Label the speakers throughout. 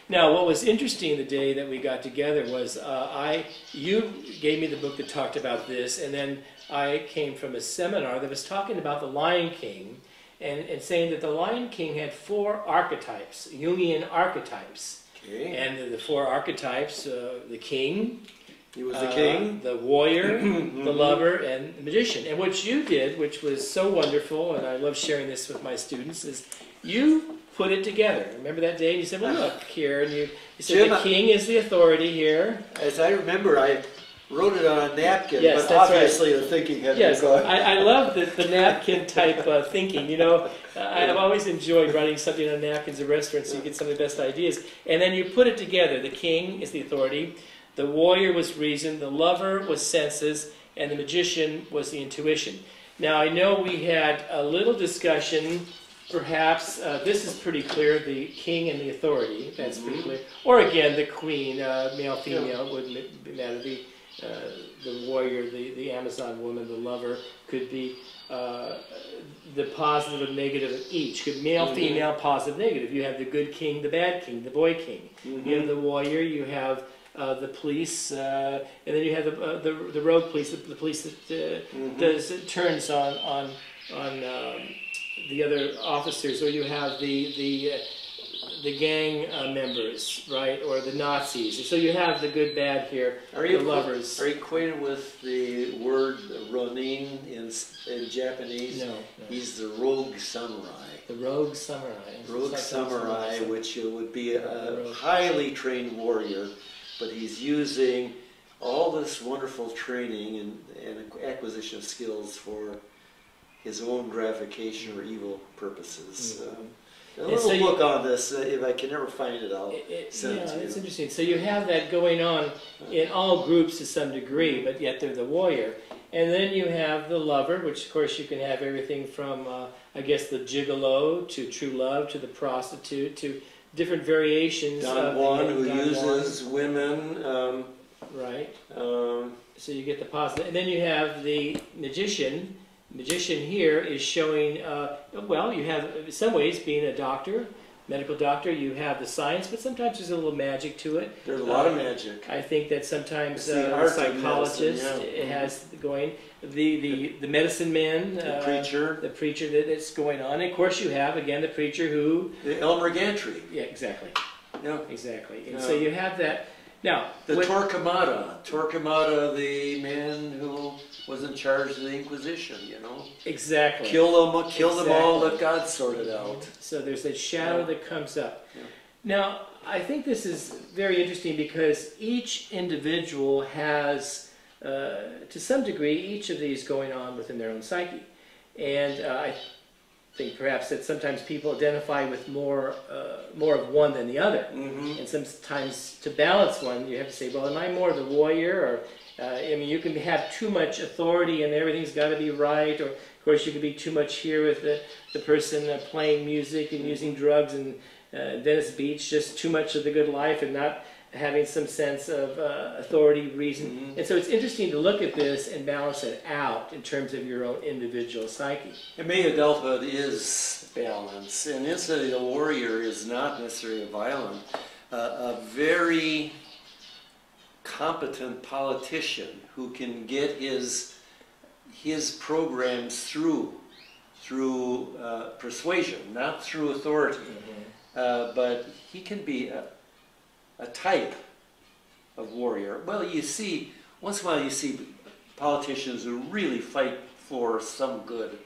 Speaker 1: Now, what was interesting the day that we got together was you gave me the book that talked about this, and then I came from a seminar that was talking about the Lion King, and saying that the Lion King had 4 archetypes, Jungian archetypes. Okay. And the 4 archetypes, the king,
Speaker 2: he was the king,
Speaker 1: the warrior, the lover, and the magician. And what you did, which was so wonderful, and I love sharing this with my students, is you put it together. Remember that day? You said, well, look here. And you said Jim, the king is the authority here.
Speaker 2: As I remember, I wrote it on a napkin,
Speaker 1: yes,
Speaker 2: but obviously
Speaker 1: right.
Speaker 2: The thinking had
Speaker 1: yes,
Speaker 2: to go.
Speaker 1: I love the napkin type thinking. You know, I've always enjoyed writing something on napkins at restaurants so you get some of the best ideas. And then you put it together. The king is the authority. The warrior was reason. The lover was senses. And the magician was the intuition. Now, I know we had a little discussion. Perhaps this is pretty clear, the king and the authority, that's pretty clear. Or again, the queen, male, female, wouldn't matter. The warrior, the Amazon woman, the lover, could be the positive and negative of each. Could male, female, positive, negative. You have the good king, the bad king, the boy king. You have the warrior, you have the police, and then you have the rogue police, the police that turns on the other officers, or you have the gang members, right, or the Nazis. So you have the good, bad here, the lovers.
Speaker 2: Are you acquainted with the word Ronin in Japanese?
Speaker 1: No.
Speaker 2: He's the rogue samurai.
Speaker 1: The rogue samurai.
Speaker 2: Rogue samurai, which would be a highly trained warrior, but he's using all this wonderful training and acquisition of skills for his own gratification or evil purposes. A little book on this, if I can never find it, I'll send it to you.
Speaker 1: It's interesting. So you have that going on in all groups to some degree, but yet they're the warrior. And then you have the lover, which of course you can have everything from, I guess, the gigolo to true love to the prostitute to different variations.
Speaker 2: Don Juan, who uses women.
Speaker 1: Right. So you get the positive. And then you have the magician. Magician here is showing, well, you have, in some ways, being a doctor, medical doctor, you have the science, but sometimes there's a little magic to it.
Speaker 2: There's a lot of magic.
Speaker 1: I think that sometimes the psychologist it has going, the medicine man,
Speaker 2: the
Speaker 1: preacher that's going on. And of course, you have again the preacher who
Speaker 2: the Elmer Gantry.
Speaker 1: Yeah, exactly.
Speaker 2: Yeah,
Speaker 1: exactly. And so you have that. Now,
Speaker 2: the Torquemada, the man who was in charge of the Inquisition, you know.
Speaker 1: Exactly.
Speaker 2: Kill them all, let God sort it out.
Speaker 1: So there's that shadow that comes up. Yeah. Now, I think this is very interesting because each individual has, to some degree, each of these going on within their own psyche. And I think perhaps that sometimes people identify with more of one than the other. And sometimes to balance one, you have to say, well, am I more the warrior? Or, I mean, you can have too much authority and everything's got to be right. Or, of course, you could be too much here with the person playing music and using drugs and Venice Beach, just too much of the good life and not having some sense of authority, reason. And so it's interesting to look at this and balance it out in terms of your own individual psyche.
Speaker 2: And maybe adulthood is balance. And incidentally, the warrior is not necessarily violent. A very competent politician who can get his programs through persuasion, not through authority. But he can be a type of warrior. Well, you see, once in a while you see politicians who really fight for some good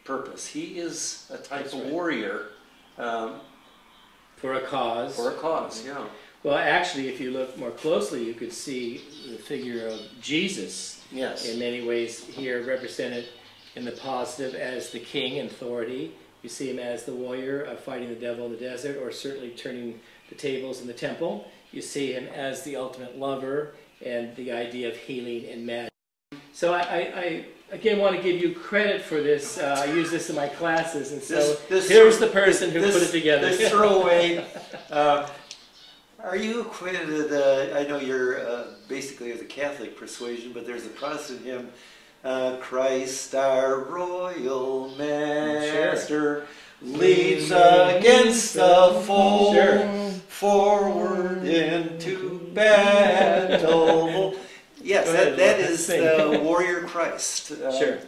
Speaker 2: purpose. He is a type of warrior.
Speaker 1: For a cause.
Speaker 2: For a cause, yeah.
Speaker 1: Well, actually, if you look more closely, you could see the figure of Jesus, in many ways here represented in the positive as the king and authority. You see him as the warrior fighting the devil in the desert, or certainly turning the tables in the temple. You see him as the ultimate lover and the idea of healing and magic. So I again want to give you credit for this. I use this in my classes, and so here's the person who put it together.
Speaker 2: This throwaway. Are you acquainted? I know you're basically of the Catholic persuasion, but there's a Protestant hymn. Christ our royal master leads against the foe, forward into battle. Yes, that is the warrior Christ.
Speaker 1: Sure.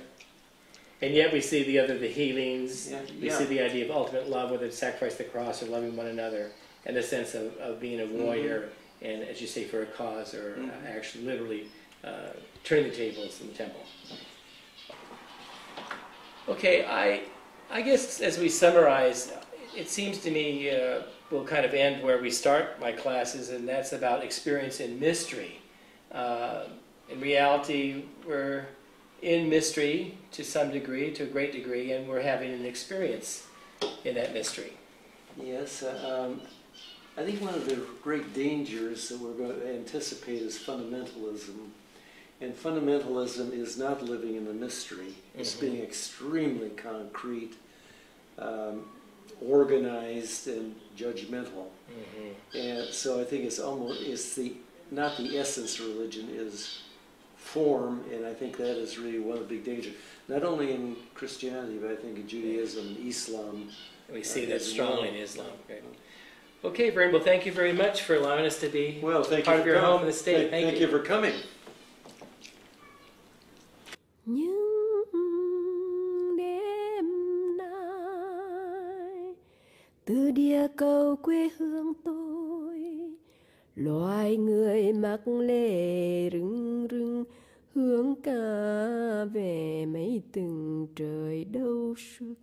Speaker 1: And yet we see the healings, we
Speaker 2: Yeah.
Speaker 1: see the idea of ultimate love, whether it's sacrifice the cross or loving one another, and the sense of being a warrior, and as you say, for a cause, or actually literally turning the tables in the temple. Okay, I guess as we summarize, it seems to me we'll kind of end where we start my classes, and that's about experience in mystery. In reality, we're in mystery to some degree, to a great degree, and we're having an experience in that mystery.
Speaker 2: Yes, I think one of the great dangers that we're going to anticipate is fundamentalism. And fundamentalism is not living in the mystery. It's being extremely concrete, organized, and judgmental. And so I think not the essence of religion, is form, and I think that is really one of the big dangers. Not only in Christianity, but I think in Judaism and Islam.
Speaker 1: We see that strongly in Islam. Okay. Okay, Vern, well, thank you very much for allowing us to be part of your home in the state.
Speaker 2: Thank you for coming.
Speaker 3: Những đêm nay từ địa cầu quê hương tôi, loài người mặc lễ rưng rưng hướng ca về mấy từng trời đâu suốt.